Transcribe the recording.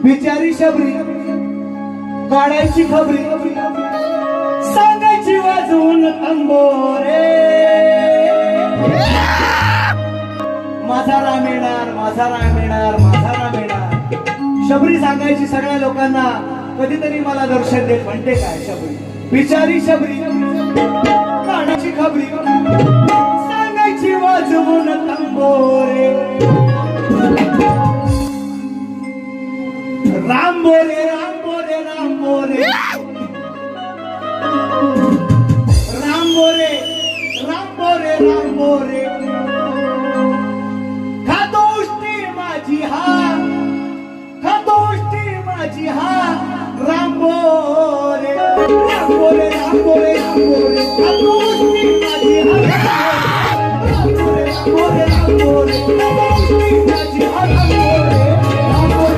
बिचारी शबरी काढायची खबरी सांगायची वाजवून तंबोरे माझा राम येणार माझा राम येणार माझा राम येणार शबरी सांगायची सगळ्या लोकांना कधीतरी मला दर्शन दे म्हणते काय शबरी बिचारी शबरी काढायची खबरी सांगायची वाजवून तंबोरे राम बोले राम बोले राम बोले राम बोले राम बोले राम बोले खातोष्टी माझी हा राम बोले राम बोले राम बोले राम बोले खातोष्टी माझी हा राम बोले राम बोले राम बोले खातोष्टी माझी हा राम बोले